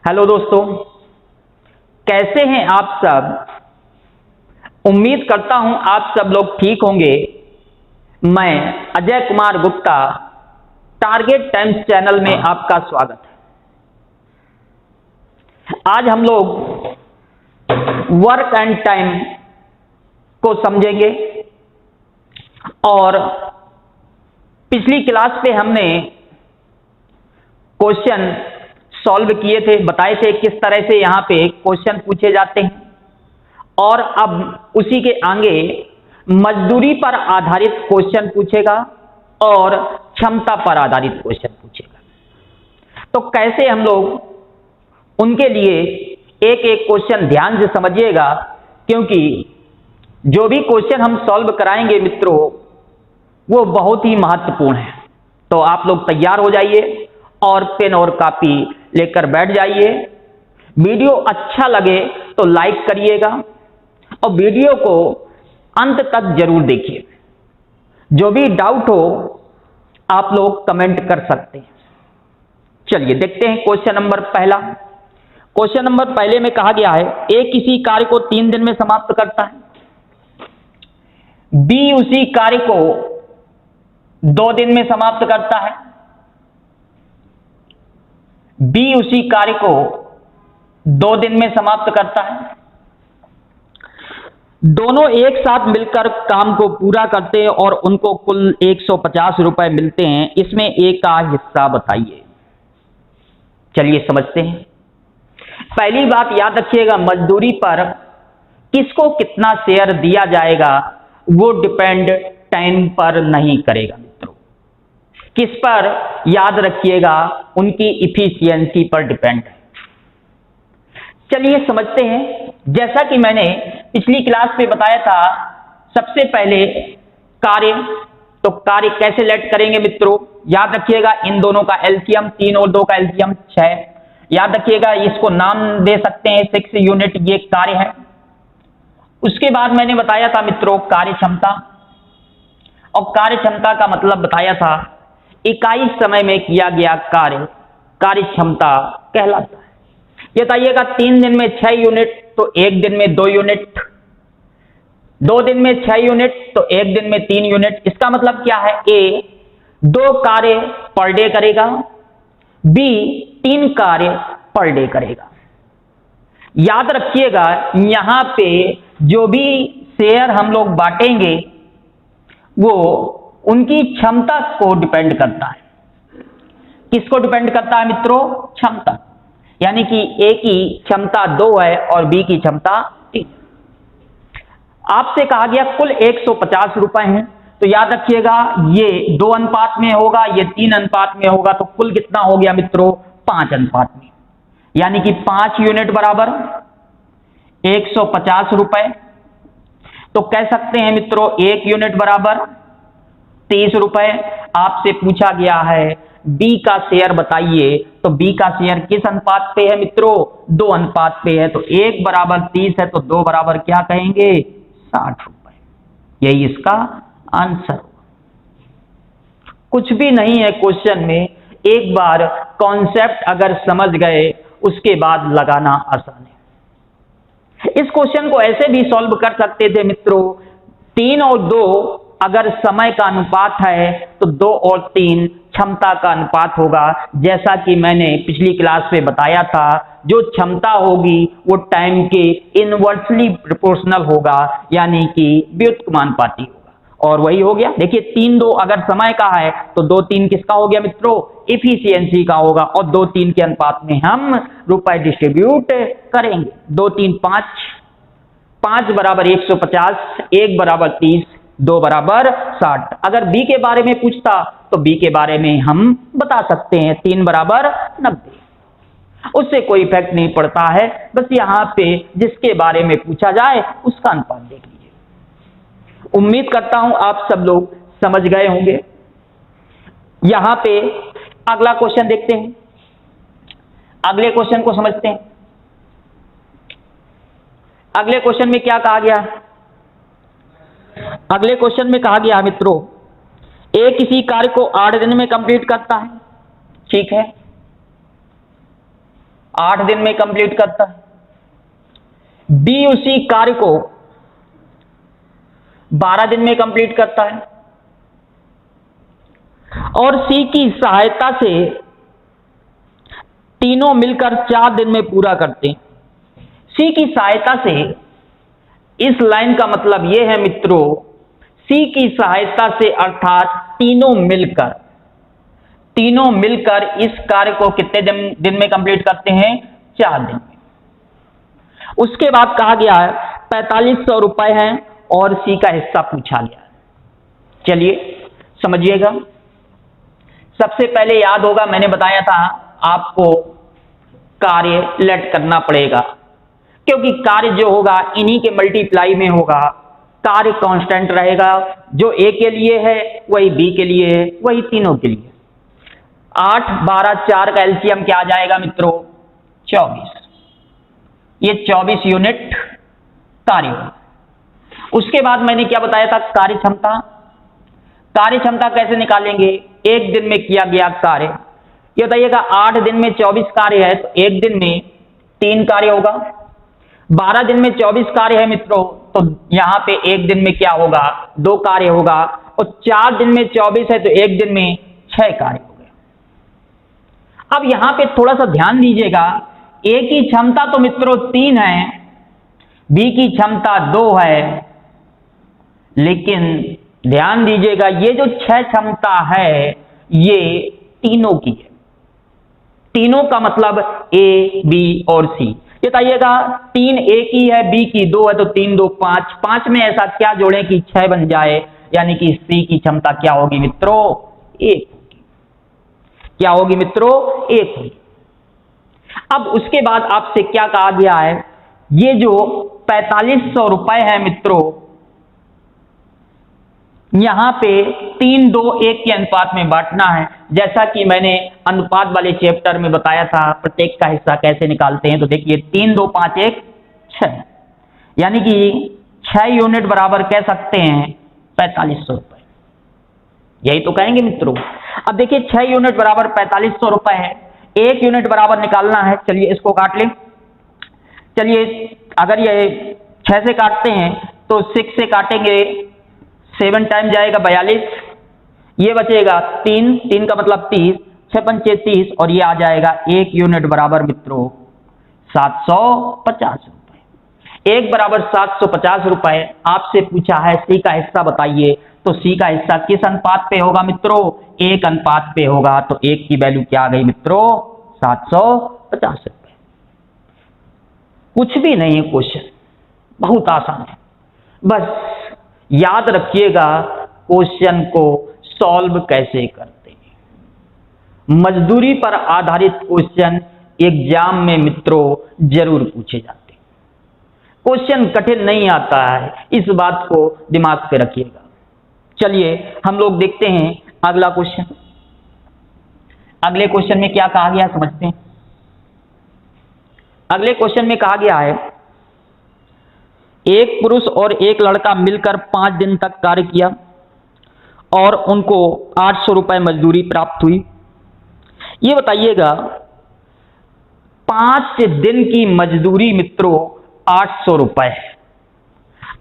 Hello दोस्तों, कैसे हैं आप सब। उम्मीद करता हूं आप सब लोग ठीक होंगे। मैं Ajay Kumar Gupta, target times channel में आपका स्वागत है। आज हम लोग वर्क एंड टाइम को समझेंगे और पिछली क्लास पे हमने क्वेश्चन सॉल्व किए थे, बताए थे किस तरह से यहाँ पे क्वेश्चन पूछे जाते हैं, और अब उसी के आगे मजदूरी पर आधारित क्वेश्चन पूछेगा और क्षमता पर आधारित क्वेश्चन पूछेगा। तो कैसे हम लोग उनके लिए एक एक क्वेश्चन ध्यान से समझिएगा, क्योंकि जो भी क्वेश्चन हम सॉल्व कराएंगे मित्रों, वो बहुत ही महत्वपूर्ण है। तो आप लोग तैयार हो जाइए और पेन और कॉपी लेकर बैठ जाइए। वीडियो अच्छा लगे तो लाइक करिएगा और वीडियो को अंत तक जरूर देखिए। जो भी डाउट हो आप लोग कमेंट कर सकते हैं। चलिए देखते हैं क्वेश्चन नंबर पहला। क्वेश्चन नंबर पहले में कहा गया है, ए किसी कार्य को 3 दिन में समाप्त करता है, बी उसी कार्य को 2 दिन में समाप्त करता है, बी उसी कार्य को 2 दिन में समाप्त करता है। दोनों एक साथ मिलकर काम को पूरा करते हैं और उनको कुल 150 रुपए मिलते हैं। इसमें ए का हिस्सा बताइए। चलिए समझते हैं। पहली बात याद रखिएगा, मजदूरी पर किसको कितना शेयर दिया जाएगा वो डिपेंड टाइम पर नहीं करेगा मित्रों। किस पर? याद रखिएगा, उनकी इफिशियंसी पर डिपेंड है। चलिए समझते हैं। जैसा कि मैंने पिछली क्लास में बताया था, सबसे पहले कार्य, तो कार्य कैसे लेट करेंगे मित्रों? याद रखिएगा, इन दोनों का एलसीएम 3 और 2 का एलसीएम 6। याद रखिएगा, इसको नाम दे सकते हैं 6 यूनिट, ये कार्य है। उसके बाद मैंने बताया था मित्रों कार्य क्षमता, और कार्य क्षमता का मतलब बताया था इकाई समय में किया गया कार्य कार्य क्षमता कहलाता है। ये बताइएगा 3 दिन में 6 यूनिट तो 1 दिन में 2 यूनिट, 2 दिन में 6 यूनिट तो 1 दिन में 3 यूनिट। इसका मतलब क्या है? ए 2 कार्य पर डे करेगा, बी 3 कार्य पर डे करेगा। याद रखिएगा, यहां पे जो भी शेयर हम लोग बांटेंगे वो उनकी क्षमता को डिपेंड करता है। किसको डिपेंड करता है मित्रों? क्षमता। यानी कि ए की क्षमता 2 है और बी की क्षमता 3। आपसे कहा गया कुल 150 रुपए हैं, तो याद रखिएगा ये 2 अनुपात में होगा, ये 3 अनुपात में होगा, तो कुल कितना हो गया मित्रों? 5 अनुपात में। यानी कि 5 यूनिट बराबर 150 रुपए। तो कह सकते हैं मित्रों 1 यूनिट बराबर 30 रुपए। आपसे पूछा गया है बी का शेयर बताइए, तो बी का शेयर किस अनुपात पे है मित्रों? 2 अनुपात पे है। तो 1 बराबर 30 है, तो 2 बराबर क्या कहेंगे? 60 रुपए। यही इसका आंसर होगा। कुछ भी नहीं है क्वेश्चन में, एक बार कॉन्सेप्ट अगर समझ गए उसके बाद लगाना आसान है। इस क्वेश्चन को ऐसे भी सॉल्व कर सकते थे मित्रों, 3 और 2 अगर समय का अनुपात है तो 2 और 3 क्षमता का अनुपात होगा। जैसा कि मैंने पिछली क्लास में बताया था, जो क्षमता होगी वो टाइम के इनवर्सली प्रोपोर्शनल होगा, यानी कि व्युत्क्रमानुपाती होगा। और वही हो गया। देखिए 3-2 अगर समय का है तो 2-3 किसका हो गया मित्रों? इफिशियंसी का होगा। और 2-3 के अनुपात में हम रुपए डिस्ट्रीब्यूट करेंगे। 2-3 5, 5 बराबर 150, 1 बराबर 30, 2 बराबर 60। अगर बी के बारे में पूछता तो बी के बारे में हम बता सकते हैं 3 बराबर 90। उससे कोई इफेक्ट नहीं पड़ता है, बस यहां पे जिसके बारे में पूछा जाए उसका अनुपात देख लीजिए। उम्मीद करता हूं आप सब लोग समझ गए होंगे। यहां पे अगला क्वेश्चन देखते हैं। अगले क्वेश्चन को समझते हैं। अगले क्वेश्चन में क्या कहा गया? अगले क्वेश्चन में कहा गया मित्रों, ए किसी कार्य को 8 दिन में कंप्लीट करता है। ठीक है। 8 दिन में कंप्लीट करता है। बी उसी कार्य को 12 दिन में कंप्लीट करता है। और सी की सहायता से तीनों मिलकर 4 दिन में पूरा करते हैं। सी की सहायता से, इस लाइन का मतलब यह है मित्रों, सी की सहायता से अर्थात तीनों मिलकर इस कार्य को कितने दिन में कंप्लीट करते हैं? 4 दिन में। उसके बाद कहा गया है 4500 रुपए हैं और सी का हिस्सा पूछा गया है। चलिए समझिएगा। सबसे पहले याद होगा, मैंने बताया था आपको कार्य लेट करना पड़ेगा, क्योंकि कार्य जो होगा इन्हीं के मल्टीप्लाई में होगा। कार्य कांस्टेंट रहेगा, जो ए के लिए है वही बी के लिए है, वही तीनों के लिए। 8, 12, 4 का एलसीएम क्या आ जाएगा मित्रों? 24। ये 24 यूनिट कार्य होगा। उसके बाद मैंने क्या बताया था? कार्यक्षमता कैसे निकालेंगे? एक दिन में किया गया कार्य। ये बताइएगा 8 दिन में 24 कार्य है तो एक दिन में 3 कार्य होगा। 12 दिन में 24 कार्य है मित्रों, तो यहां पे एक दिन में क्या होगा? 2 कार्य होगा। और 4 दिन में 24 है तो एक दिन में 6 कार्य हो गए। अब यहां पे थोड़ा सा ध्यान दीजिएगा, ए की क्षमता तो मित्रों 3 है, बी की क्षमता 2 है, लेकिन ध्यान दीजिएगा ये जो 6 क्षमता है ये तीनों की है। तीनों का मतलब ए, बी और सी। ये बताइएगा 3 ए की है, बी की 2 है, तो 3, 2, 5। 5 में ऐसा क्या जोड़ें कि 6 बन जाए, यानी कि सी की क्षमता क्या होगी मित्रों? 1 होगी। क्या होगी मित्रों? 1 होगी। अब उसके बाद आपसे क्या कहा गया है? ये जो 4500 रुपए है मित्रों, यहां पे 3, 2, 1 के अनुपात में बांटना है। जैसा कि मैंने अनुपात वाले चैप्टर में बताया था प्रत्येक का हिस्सा कैसे निकालते हैं। तो देखिए 3, 2, 5, 1, 6, यानी कि 6 यूनिट बराबर कह सकते हैं 4500 रुपए। यही तो कहेंगे मित्रों। अब देखिए 6 यूनिट बराबर 4500 रुपए है, 1 यूनिट बराबर निकालना है। चलिए इसको काट लें। चलिए अगर ये 6 से काटते हैं तो 6 से काटेंगे, 7 टाइम जाएगा 42, ये बचेगा 3, 3 का मतलब 30, 6 पंचे 30, और ये आ जाएगा 1 यूनिट बराबर मित्रों 750 रुपए। 1 बराबर 750 रुपए। आपसे पूछा है सी का हिस्सा बताइए, तो सी का हिस्सा किस अनुपात पे होगा मित्रों? 1 अनुपात पे होगा। तो 1 की वैल्यू क्या आ गई मित्रों? 750 रुपए। कुछ भी नहीं है क्वेश्चन, बहुत आसान है। बस याद रखिएगा क्वेश्चन को सॉल्व कैसे करते हैं। मजदूरी पर आधारित क्वेश्चन एग्जाम में मित्रों जरूर पूछे जाते हैं। क्वेश्चन कठिन नहीं आता है, इस बात को दिमाग पे रखिएगा। चलिए हम लोग देखते हैं अगला क्वेश्चन। अगले क्वेश्चन में क्या कहा गया समझते हैं। अगले क्वेश्चन में कहा गया है एक पुरुष और एक लड़का मिलकर 5 दिन तक कार्य किया और उनको 800 रुपए मजदूरी प्राप्त हुई। ये बताइएगा 5 दिन की मजदूरी मित्रों 800 रुपए है।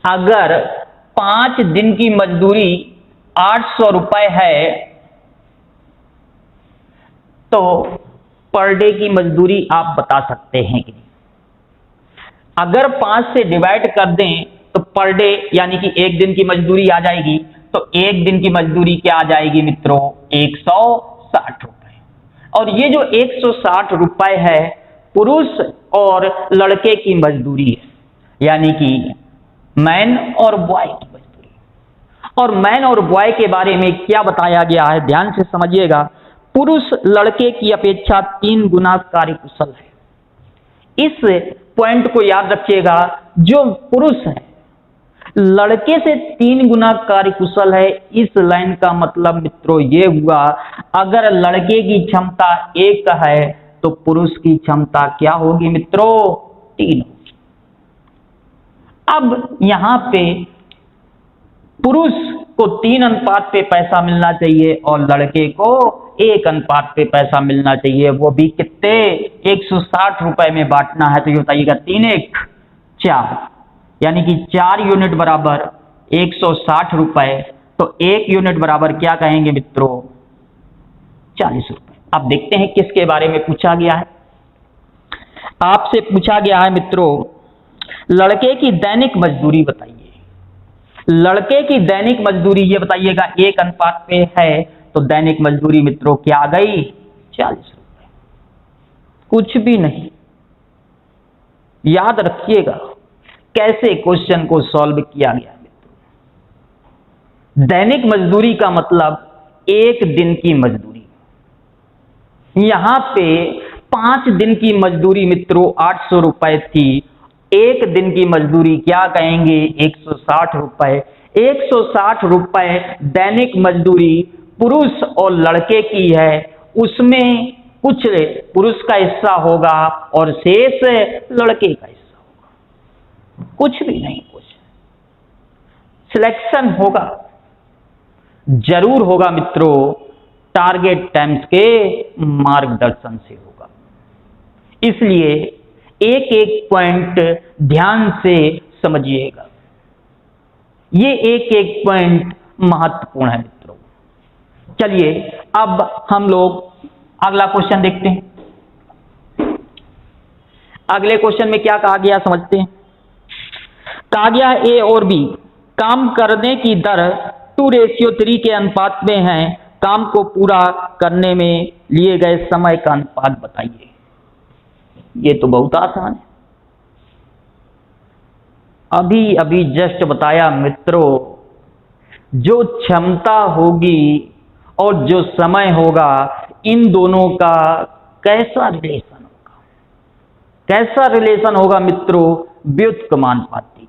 अगर 5 दिन की मजदूरी 800 रुपए है तो पर डे की मजदूरी आप बता सकते हैं कि नहीं? अगर 5 से डिवाइड कर दें तो पर डे यानी कि एक दिन की मजदूरी आ जाएगी। तो एक दिन की मजदूरी क्या आ जाएगी मित्रों? 160 रुपए। और ये जो 160 रुपए है पुरुष और लड़के की मजदूरी है, यानी कि मैन और बॉय की मजदूरी। और मैन और बॉय के बारे में क्या बताया गया है ध्यान से समझिएगा। पुरुष लड़के की अपेक्षा 3 गुना कार्यकुशल है। इस पॉइंट को याद रखिएगा, जो पुरुष है लड़के से 3 गुना कार्यकुशल है। इस लाइन का मतलब मित्रों ये हुआ, अगर लड़के की क्षमता 1 है तो पुरुष की क्षमता क्या होगी मित्रों? 3 होगी। अब यहां पे पुरुष को 3 अनुपात पे पैसा मिलना चाहिए और लड़के को एक अनुपात पे पैसा मिलना चाहिए, वो भी कितने 160 रुपए में बांटना है। तो ये बताइएगा 3 1 4, यानी कि 4 यूनिट बराबर 160 रुपए, तो 1 यूनिट बराबर क्या कहेंगे मित्रों 40 रुपए। अब देखते हैं किसके बारे में पूछा गया है। आपसे पूछा गया है मित्रों लड़के की दैनिक मजदूरी बताइए। लड़के की दैनिक मजदूरी ये बताइएगा 1 अनुपात पे है, तो दैनिक मजदूरी मित्रों क्या आ गई 40 रुपए। कुछ भी नहीं, याद रखिएगा कैसे क्वेश्चन को सॉल्व किया गया है मित्रों। दैनिक मजदूरी का मतलब 1 दिन की मजदूरी। यहां पे 5 दिन की मजदूरी मित्रों 800 रुपए थी, 1 दिन की मजदूरी क्या कहेंगे 160 रुपए। 160 रुपए दैनिक मजदूरी पुरुष और लड़के की है, उसमें कुछ पुरुष का हिस्सा होगा और शेष लड़के का हिस्सा होगा। कुछ भी नहीं, कुछ सिलेक्शन होगा, जरूर होगा मित्रों, टारगेट टाइम्स के मार्गदर्शन से होगा। इसलिए एक एक पॉइंट ध्यान से समझिएगा, ये एक एक पॉइंट महत्वपूर्ण है मित्रों। चलिए अब हम लोग अगला क्वेश्चन देखते हैं। अगले क्वेश्चन में क्या कहा गया समझते हैं। कहा गया ए और बी काम करने की दर 2:3 के अनुपात में है, काम को पूरा करने में लिए गए समय का अनुपात बताइए। ये तो बहुत आसान है, अभी अभी जस्ट बताया मित्रों। जो क्षमता होगी और जो समय होगा, इन दोनों का कैसा रिलेशन होगा, कैसा रिलेशन होगा मित्रों व्युत्क्रमानुपाती।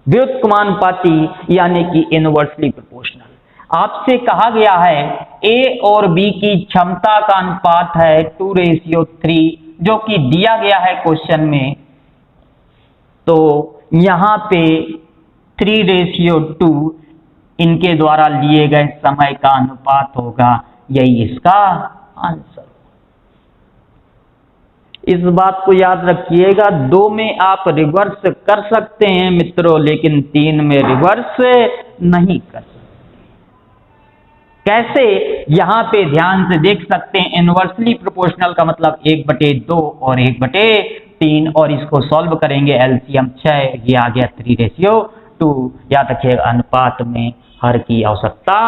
व्युत्क्रमानुपाती यानी कि इनवर्सली प्रोपोर्शनल। आपसे कहा गया है ए और बी की क्षमता का अनुपात है 2:3, जो कि दिया गया है क्वेश्चन में। तो यहां पे 3:2 इनके द्वारा लिए गए समय का अनुपात होगा, यही इसका आंसर। इस बात को याद रखिएगा, 2 में आप रिवर्स कर सकते हैं मित्रों, लेकिन 3 में रिवर्स नहीं कर सकते। कैसे, यहां पे ध्यान से देख सकते हैं, इनवर्सली प्रोपोर्शनल का मतलब 1/2 और 1/3, और इसको सॉल्व करेंगे एलसीएम 6, ये आ गया 3:2। याद रखिएगा अनुपात में हर की आवश्यकता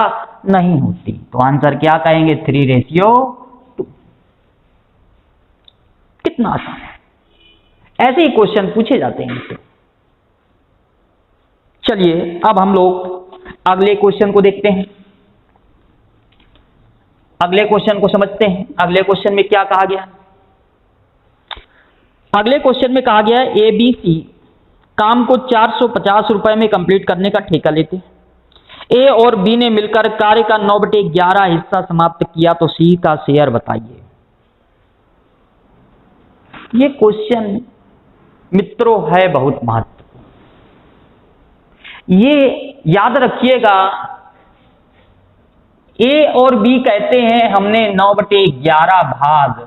नहीं होती, तो आंसर क्या कहेंगे 3:2। कितना आसान है, ऐसे ही क्वेश्चन पूछे जाते हैं इनसे। चलिए अब हम लोग अगले क्वेश्चन को देखते हैं, अगले क्वेश्चन को समझते हैं। अगले क्वेश्चन में क्या कहा गया। अगले क्वेश्चन में कहा गया है एबीसी काम को 450 रुपए में कंप्लीट करने का ठेका लेते हैं। ए और बी ने मिलकर कार्य का 9/11 हिस्सा समाप्त किया, तो सी का शेयर बताइए। ये क्वेश्चन मित्रों है बहुत महत्वपूर्ण, ये याद रखिएगा। ए और बी कहते हैं हमने 9/11 भाग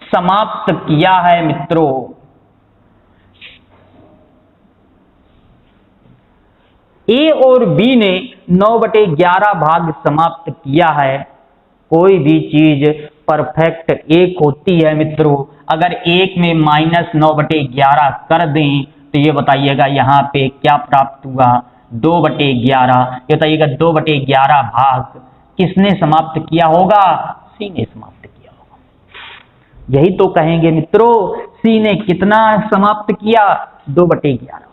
समाप्त किया है मित्रों। ए और बी ने 9/11 भाग समाप्त किया है। कोई भी चीज परफेक्ट एक होती है मित्रों, अगर एक में -9/11 कर दें तो ये बताइएगा यहां पे क्या प्राप्त हुआ 2/11। ये बताइएगा 2/11 भाग किसने समाप्त किया होगा, सी ने समाप्त किया होगा। यही तो कहेंगे मित्रों, सी ने कितना समाप्त किया 2/11।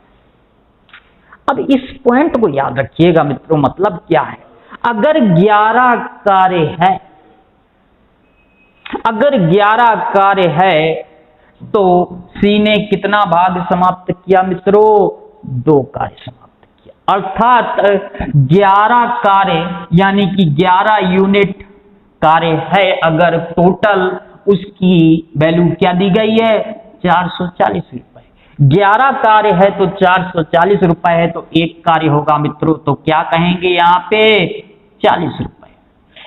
अब इस पॉइंट को याद रखिएगा मित्रों, मतलब क्या है, अगर 11 कार्य है, अगर 11 कार्य है तो सी ने कितना भाग समाप्त किया मित्रों, 2 कार्य समाप्त किया। अर्थात 11 कार्य यानी कि 11 यूनिट कार्य है, अगर टोटल उसकी वैल्यू क्या दी गई है 440 रुपए। 11 कार्य है तो 440 रुपए है, तो एक कार्य होगा मित्रों, तो क्या कहेंगे यहाँ पे 40 रुपए।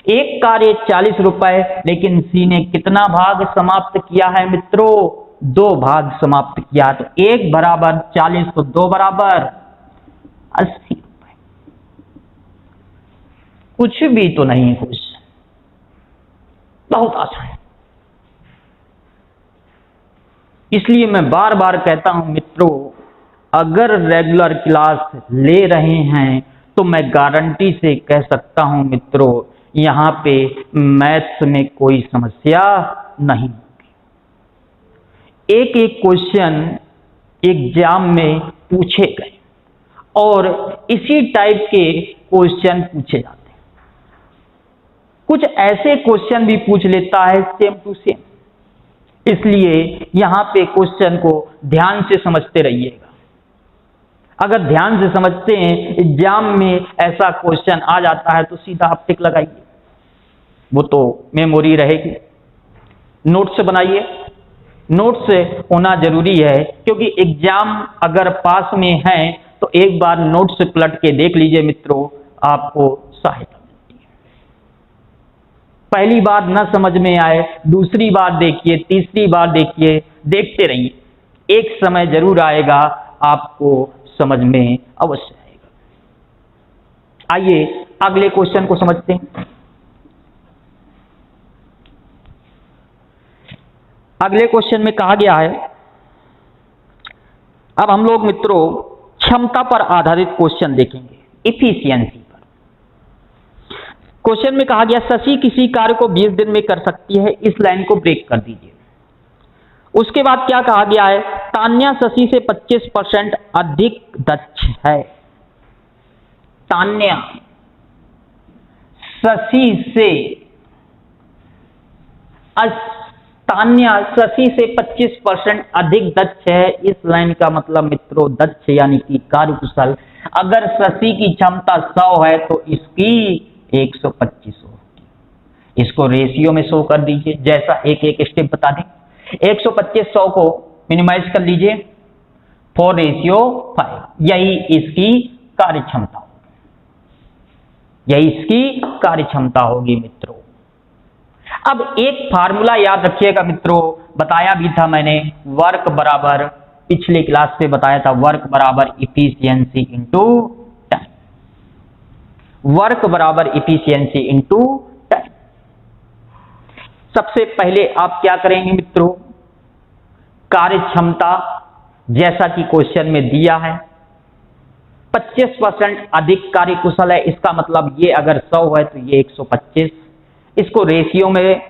एक कार्य 40 रुपए, लेकिन सी ने कितना भाग समाप्त किया है मित्रों? 2 भाग समाप्त किया। तो 1 बराबर 40 तो 2 बराबर 80 रुपए। कुछ भी तो नहीं कुछ, बहुत आसान है। इसलिए मैं बार बार कहता हूं मित्रों, अगर रेगुलर क्लास ले रहे हैं तो मैं गारंटी से कह सकता हूं मित्रों, यहां पे मैथ्स में कोई समस्या नहीं होगी। एक एक क्वेश्चन एग्जाम में पूछे गए और इसी टाइप के क्वेश्चन पूछे जाते हैं। कुछ ऐसे क्वेश्चन भी पूछ लेता है सेम टू सेम, इसलिए यहां पे क्वेश्चन को ध्यान से समझते रहिएगा। अगर ध्यान से समझते हैं, एग्जाम में ऐसा क्वेश्चन आ जाता है तो सीधा आप टिक लगाइए, वो तो मेमोरी रहेगी। नोट्स बनाइए, नोट्स होना जरूरी है, क्योंकि एग्जाम अगर पास में है तो एक बार नोट्स पलट के देख लीजिए मित्रों, आपको सहायता मिलती है। पहली बार न समझ में आए, दूसरी बार देखिए, तीसरी बार देखिए, देखते रहिए, एक समय जरूर आएगा आपको समझ में अवश्य आएगा। आइए अगले क्वेश्चन को समझते हैं। अगले क्वेश्चन में कहा गया है, अब हम लोग मित्रों क्षमता पर आधारित क्वेश्चन देखेंगे, इफिशियंसी पर। क्वेश्चन में कहा गया शशि किसी कार्य को 20 दिन में कर सकती है, इस लाइन को ब्रेक कर दीजिए। उसके बाद क्या कहा गया है, तान्या शशि से 25% अधिक दक्ष है। तान्या शशि से तान्या शशि से 25% अधिक दक्ष है। इस लाइन का मतलब मित्रों दक्ष यानी कि कार्यकुशल। अगर शशि की क्षमता 100 है तो इसकी 125 होगी। इसको रेशियो में शो कर दीजिए, जैसा एक एक स्टेप बता दें। 125 100 को मिनिमाइज कर लीजिए, 4:5, यही इसकी कार्य क्षमता होगी, यही इसकी कार्य क्षमता होगी मित्रों। अब एक फार्मूला याद रखिएगा मित्रों, बताया भी था मैंने, वर्क बराबर, पिछले क्लास से बताया था, वर्क बराबर इफिशियंसी इंटू टाइम। वर्क बराबर इफिशियंसी इंटू टाइम। सबसे पहले आप क्या करेंगे मित्रों, कार्य क्षमता जैसा कि क्वेश्चन में दिया है 25% अधिक कार्यकुशल है, इसका मतलब ये अगर 100 है तो ये 125, इसको रेशियो में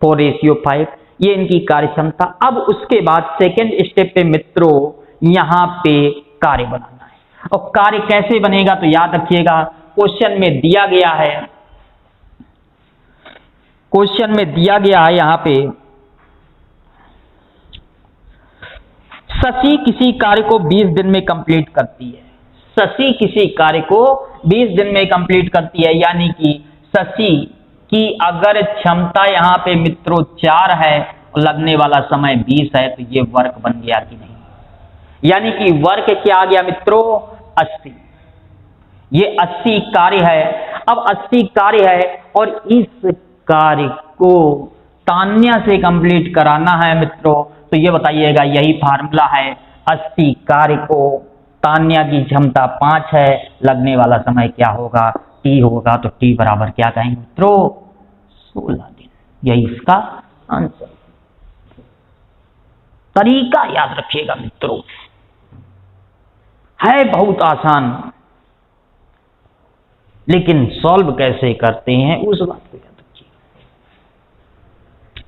4:5, ये इनकी कार्य क्षमता। अब उसके बाद सेकेंड स्टेप पे मित्रों यहां पे कार्य बनाना है, और कार्य कैसे बनेगा तो याद रखिएगा, क्वेश्चन में दिया गया है, क्वेश्चन में दिया गया है यहां पे शशि किसी कार्य को 20 दिन में कंप्लीट करती है। शशि किसी कार्य को 20 दिन में कंप्लीट करती है, यानी कि शशि की अगर क्षमता यहां पे मित्रों 4 है और लगने वाला समय 20 है, तो ये वर्क बन गया कि नहीं, यानी कि वर्क क्या आ गया मित्रों 80। ये 80 कार्य है। अब 80 कार्य है और इस कार्य को तान्या से कंप्लीट कराना है मित्रों, तो ये बताइएगा, यही फार्मूला है, 80 कार्य को तान्या की क्षमता 5 है, लगने वाला समय क्या होगा, टी होगा। तो टी बराबर क्या कहेंगे मित्रों 16 दिन, यही इसका आंसर। तरीका याद रखिएगा मित्रों, है बहुत आसान, लेकिन सॉल्व कैसे करते हैं उस बात को याद रखिएगा।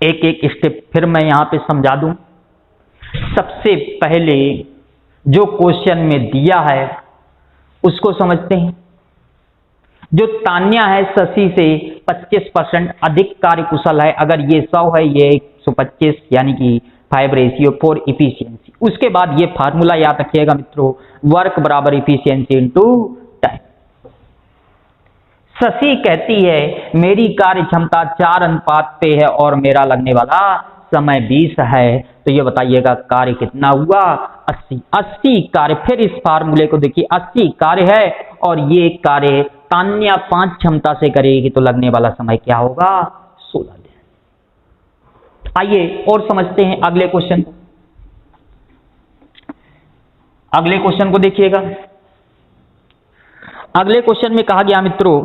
एक एक स्टेप फिर मैं यहां पे समझा दूं। सबसे पहले जो क्वेश्चन में दिया है उसको समझते हैं। जो तान्या है शशि से 25% अधिक कार्यकुशल है, अगर ये 100 है, ये 125, यानी कि 5:4 इफिशियंसी। उसके बाद ये फार्मूला याद रखिएगा मित्रों, वर्क बराबर इफिशियंसी इंटू टाइम। शशि कहती है मेरी कार्य क्षमता 4 अनुपात पे है और मेरा लगने वाला समय 20 है, तो ये बताइएगा कार्य कितना हुआ 80। 80 कार्य, फिर इस फार्मूले को देखिए, 80 कार्य है और ये कार्य तान्या 5 क्षमता से करेगी तो लगने वाला समय क्या होगा 16 दिन। आइए और समझते हैं अगले क्वेश्चन को। अगले क्वेश्चन को देखिएगा। अगले क्वेश्चन में कहा गया मित्रों,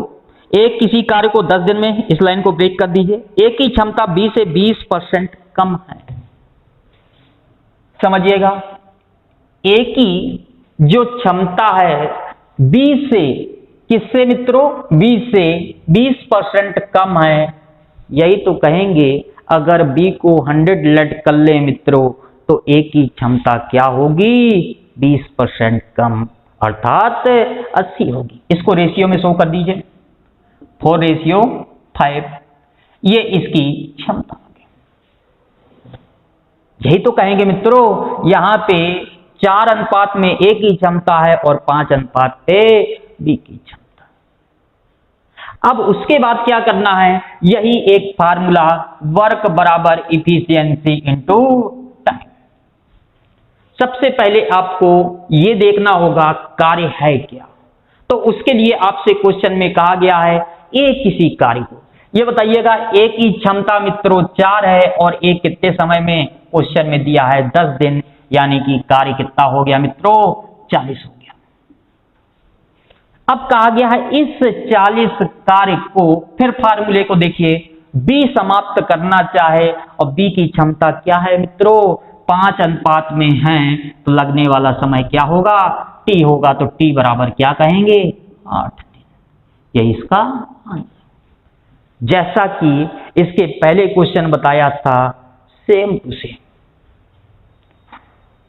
एक किसी कार्य को 10 दिन में, इस लाइन को ब्रेक कर दीजिए, एक की क्षमता 20 से 20% कम है। समझिएगा, एक की जो क्षमता है 20 से, किससे मित्रों 20 से 20% कम है। यही तो कहेंगे अगर बी को 100 लेट कर ले मित्रों तो ए की क्षमता क्या होगी 20% कम, अर्थात 80 होगी। इसको रेशियो में शो कर दीजिए, 4:5, ये इसकी क्षमता होगी। यही तो कहेंगे मित्रों, यहां पे 4 अनुपात में ए की क्षमता है और 5 अनुपात पे बी की क्षमता। अब उसके बाद क्या करना है, यही एक फार्मूला, वर्क बराबर इफिशियंसी इनटू टाइम। सबसे पहले आपको यह देखना होगा कार्य है क्या, तो उसके लिए आपसे क्वेश्चन में कहा गया है ए किसी कार्य को, ये बताइएगा ए की क्षमता मित्रों 4 है और ए कितने समय में, क्वेश्चन में दिया है 10 दिन, यानी कि कार्य कितना हो गया मित्रों 40 हो गया। अब कहा गया है इस 40 कार्य को, फिर फार्मूले को देखिए, बी समाप्त करना चाहे और बी की क्षमता क्या है मित्रों 5 अनुपात में है, तो लगने वाला समय क्या होगा टी होगा, तो टी बराबर क्या कहेंगे 8 दिन। यही इसका आंसर। जैसा कि इसके पहले क्वेश्चन बताया था, सेम टू सेम।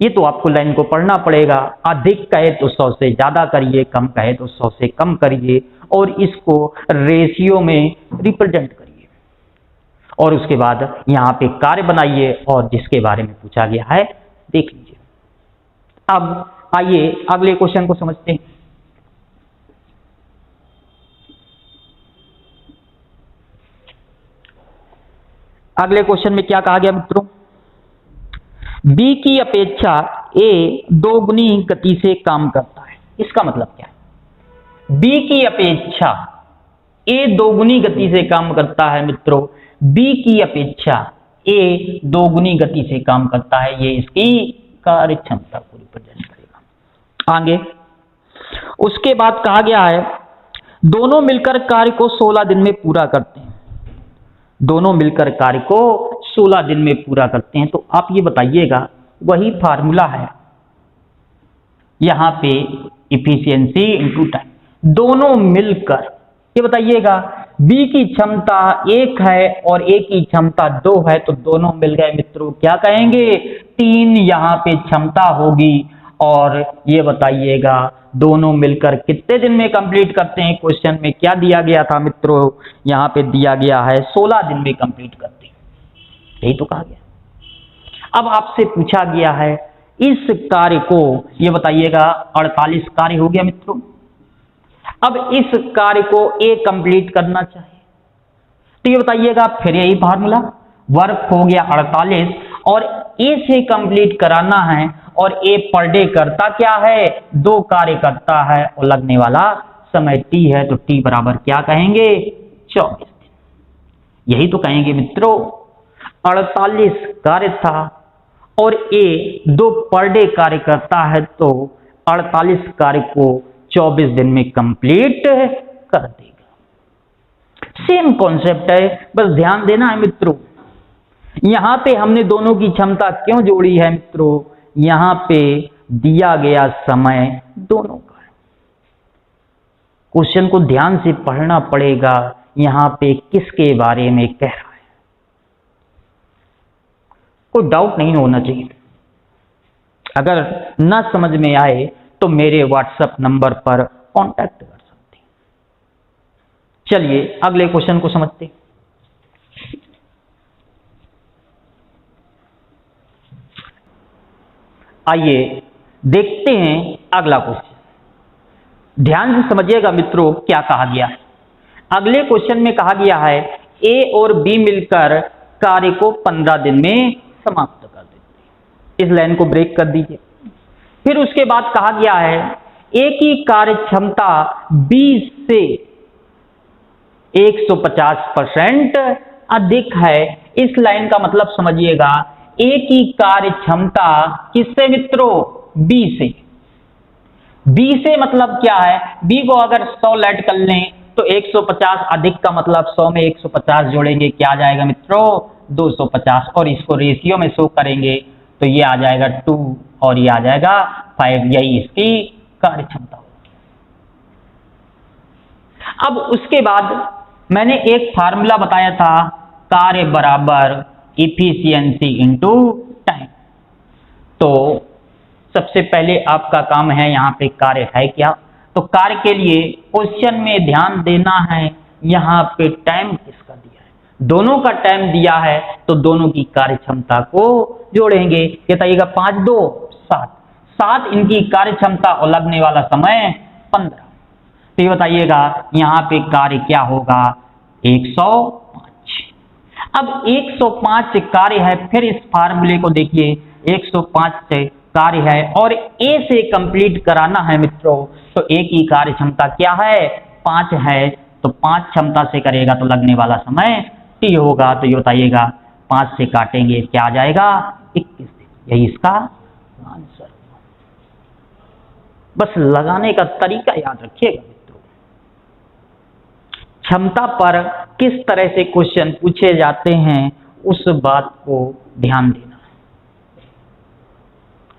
ये तो आपको लाइन को पढ़ना पड़ेगा, अधिक कहे तो 100 से ज्यादा करिए, कम कहे तो 100 से कम करिए और इसको रेशियो में रिप्रेजेंट करिए और उसके बाद यहां पे कार्य बनाइए और जिसके बारे में पूछा गया है देख लीजिए। अब आइए अगले क्वेश्चन को समझते हैं। अगले क्वेश्चन में क्या कहा गया मित्रों, बी की अपेक्षा ए 2 गुनी गति से काम करता है। इसका मतलब क्या है, बी की अपेक्षा ए 2 गुनी गति से काम करता है मित्रों, बी की अपेक्षा ए 2 गुनी गति से काम करता है, ये इसकी कार्य क्षमता को रिप्रेजेंट करेगा। आगे उसके बाद कहा गया है दोनों मिलकर कार्य को 16 दिन में पूरा करते हैं, दोनों मिलकर कार्य को 16 दिन में पूरा करते हैं। तो आप ये बताइएगा, वही फार्मूला है यहां पे इफिशियंसी इनटू टाइम, दोनों मिलकर, ये बताइएगा बी की क्षमता 1 है और ए की क्षमता 2 है, तो दोनों मिल गए मित्रों क्या कहेंगे 3 यहां पे क्षमता होगी। और ये बताइएगा दोनों मिलकर कितने दिन में कंप्लीट करते हैं, क्वेश्चन में क्या दिया गया था मित्रों, यहां पे दिया गया है 16 दिन में कंप्लीट करते हैं, यही तो कहा गया। अब आपसे पूछा गया है इस कार्य को, ये बताइएगा 48 कार्य हो गया मित्रों। अब इस कार्य को ए कंप्लीट करना चाहिए, तो ये बताइएगा फिर यही फार्मूला, वर्क हो गया 48 और ए से कंप्लीट कराना है और ए पर डे करता क्या है 2 कार्य करता है और लगने वाला समय टी है, तो टी बराबर क्या कहेंगे 24 दिन। यही तो कहेंगे मित्रों 48 कार्य था और ए 2 पर डे कार्य करता है, तो 48 कार्य को 24 दिन में कंप्लीट कर देगा। सेम कॉन्सेप्ट है, बस ध्यान देना है मित्रों। यहां पे हमने दोनों की क्षमता क्यों जोड़ी है मित्रों, यहां पे दिया गया समय दोनों का है। क्वेश्चन को ध्यान से पढ़ना पड़ेगा, यहां पे किसके बारे में कह रहा है, कोई डाउट नहीं होना चाहिए। अगर ना समझ में आए तो मेरे व्हाट्सएप नंबर पर कांटेक्ट कर सकते हैं। चलिए अगले क्वेश्चन को समझते हैं। आइए देखते हैं अगला क्वेश्चन, ध्यान से समझिएगा मित्रों क्या कहा गया है। अगले क्वेश्चन में कहा गया है ए और बी मिलकर कार्य को 15 दिन में समाप्त कर देते हैं। इस लाइन को ब्रेक कर दीजिए। फिर उसके बाद कहा गया है ए की कार्य क्षमता 20 से 150% अधिक है। इस लाइन का मतलब समझिएगा, ए की कार्य क्षमता किससे मित्रों? बी से। बी से मतलब क्या है? बी को अगर 100 ऐड कर लें तो 150 अधिक का मतलब 100 में 150 जोड़ेंगे, क्या आ जाएगा मित्रों? 250। और इसको रेशियो में शो करेंगे तो ये आ जाएगा 2 और ये आ जाएगा 5। यही इसकी कार्य क्षमता होगी। अब उसके बाद मैंने एक फार्मूला बताया था, कार्य बराबर इफिशियंसी इनटू टाइम। तो सबसे पहले आपका काम है, यहां पे कार्य है क्या? तो कार्य के लिए क्वेश्चन में ध्यान देना है, यहां पे टाइम किसका दिया है? दोनों का टाइम दिया है तो दोनों की कार्य क्षमता को जोड़ेंगे। ये बताइएगा 5 2 7 7 इनकी कार्य क्षमता और लगने वाला समय 15। तो ये बताइएगा यहां पे कार्य क्या होगा? 105। अब 105 कार्य है, फिर इस फार्मूले को देखिए, 105 से कार्य है और ए से कंप्लीट कराना है मित्रों, तो ए की कार्य क्षमता क्या है? 5 है। तो 5 क्षमता से करेगा तो लगने वाला समय टी होगा। तो ये बताइएगा 5 से काटेंगे क्या आ जाएगा? 21 दिन। यही इसका आंसर। बस लगाने का तरीका याद रखिएगा मित्रों। क्षमता पर किस तरह से क्वेश्चन पूछे जाते हैं उस बात को ध्यान देना।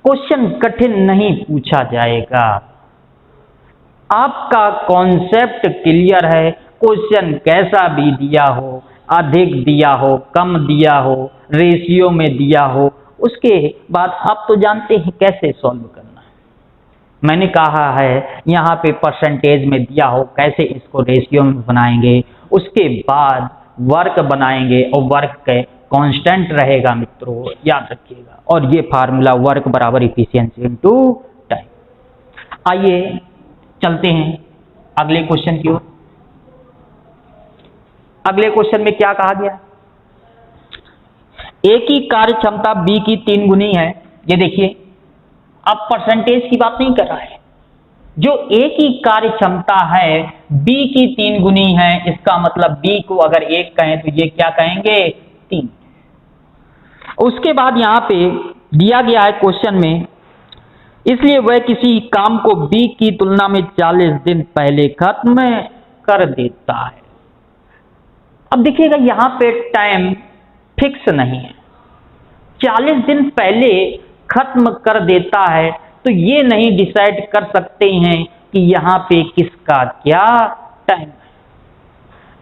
क्वेश्चन कठिन नहीं पूछा जाएगा। आपका कॉन्सेप्ट क्लियर है, क्वेश्चन कैसा भी दिया हो, अधिक दिया हो, कम दिया हो, रेशियो में दिया हो, उसके बाद आप तो जानते हैं कैसे सॉल्व करना है। मैंने कहा है यहाँ पे परसेंटेज में दिया हो, कैसे इसको रेशियो में बनाएंगे, उसके बाद वर्क बनाएंगे और वर्क के कांस्टेंट रहेगा मित्रों, याद रखिएगा। और ये फार्मूला वर्क बराबर इफिशियंसी इनटू टाइम। आइए चलते हैं अगले क्वेश्चन की ओर। अगले क्वेश्चन में क्या कहा गया? ए की कार्य क्षमता बी की 3 गुनी है। ये देखिए, अब परसेंटेज की बात नहीं कर रहा है, जो ए की कार्य क्षमता है बी की 3 गुनी है, इसका मतलब बी को अगर 1 कहें तो ये क्या कहेंगे? 3। उसके बाद यहां पे दिया गया है क्वेश्चन में, इसलिए वह किसी काम को बी की तुलना में 40 दिन पहले खत्म कर देता है। अब देखिएगा यहां पे टाइम फिक्स नहीं है, 40 दिन पहले खत्म कर देता है, तो ये नहीं डिसाइड कर सकते हैं कि यहां पे किसका क्या टाइम है।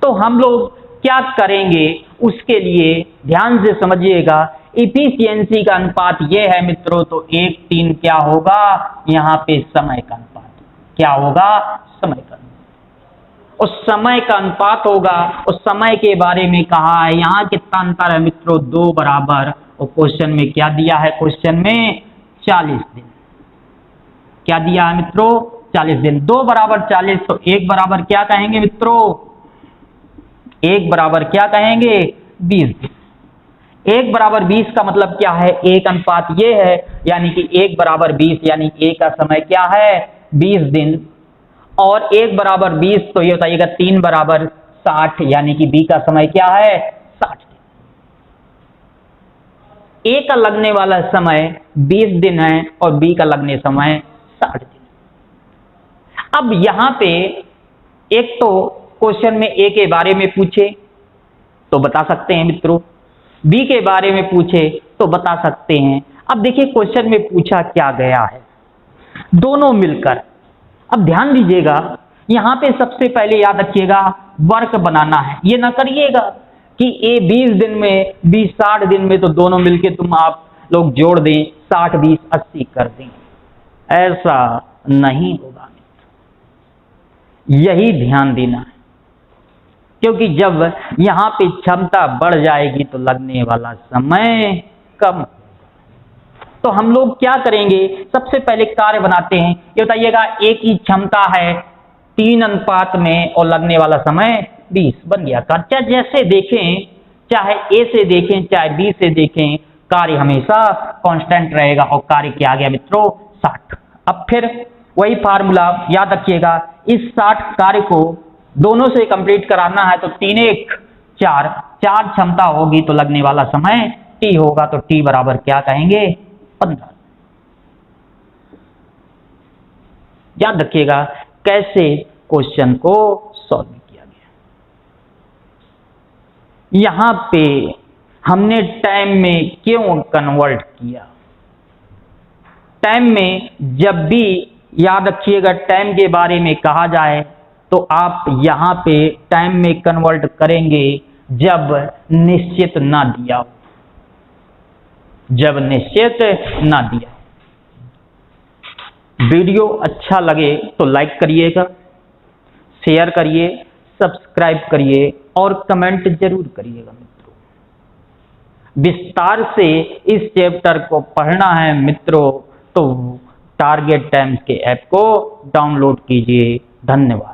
तो हम लोग क्या करेंगे उसके लिए ध्यान से समझिएगा। इफिशियंसी का अनुपात ये है मित्रों, तो 1:3 क्या होगा? यहां पे समय का अनुपात क्या होगा? समय का। उस समय का अनुपात होगा, उस समय के बारे में कहा है। यहां कितना अंतर है मित्रों? 2 बराबर। और क्वेश्चन में क्या दिया है? क्वेश्चन में 40 दिन। क्या दिया है मित्रों? 40 दिन। 2 बराबर 40, तो 1 बराबर क्या कहेंगे मित्रों? 1 बराबर क्या कहेंगे? 20 दिन। 1 बराबर 20 का मतलब क्या है? 1 अनुपात ये है, यानी कि 1 बराबर 20, यानी A का समय क्या है? 20 दिन। और 1 बराबर 20, तो ये बताइएगा 3 बराबर 60, यानी कि B का समय क्या है? 60 दिन। A का लगने वाला समय 20 दिन है और B का लगने समय 60 दिन। अब यहां पे एक तो क्वेश्चन में A के बारे में पूछे तो बता सकते हैं मित्रों, B के बारे में पूछे तो बता सकते हैं। अब देखिए क्वेश्चन में पूछा क्या गया है, दोनों मिलकर। अब ध्यान दीजिएगा, यहां पे सबसे पहले याद रखिएगा वर्क बनाना है। ये ना करिएगा कि A 20 दिन में, B 60 दिन में, तो दोनों मिलके तुम आप लोग जोड़ दें, 60 20 80 कर दें। ऐसा नहीं होगा, यही ध्यान देना है। क्योंकि जब यहां पे क्षमता बढ़ जाएगी तो लगने वाला समय कम। तो हम लोग क्या करेंगे? सबसे पहले कार्य बनाते हैं। ये बताइएगा A की क्षमता है 3 अनुपात में और लगने वाला समय 20 बन गया। कार्य जैसे देखें चाहे ए से देखें चाहे बी से देखें, कार्य हमेशा कांस्टेंट रहेगा और कार्य क्या आ गया मित्रों 60। अब फिर वही फार्मूला याद रखिएगा, इस 60 कार्य को दोनों से कंप्लीट कराना है तो 3 1 4 4 क्षमता होगी तो लगने वाला समय टी होगा, तो टी बराबर क्या कहेंगे 15। याद रखिएगा कैसे क्वेश्चन को सॉल्व किया गया। यहां पे हमने टाइम में क्यों कन्वर्ट किया, टाइम में जब भी याद रखिएगा टाइम के बारे में कहा जाए तो आप यहां पे टाइम में कन्वर्ट करेंगे जब निश्चित ना दिया हो, जब निश्चित ना दिया। वीडियो अच्छा लगे तो लाइक करिएगा, शेयर करिए, सब्सक्राइब करिए और कमेंट जरूर करिएगा मित्रों। विस्तार से इस चैप्टर को पढ़ना है मित्रों तो टारगेट टाइम्स के ऐप को डाउनलोड कीजिए। धन्यवाद।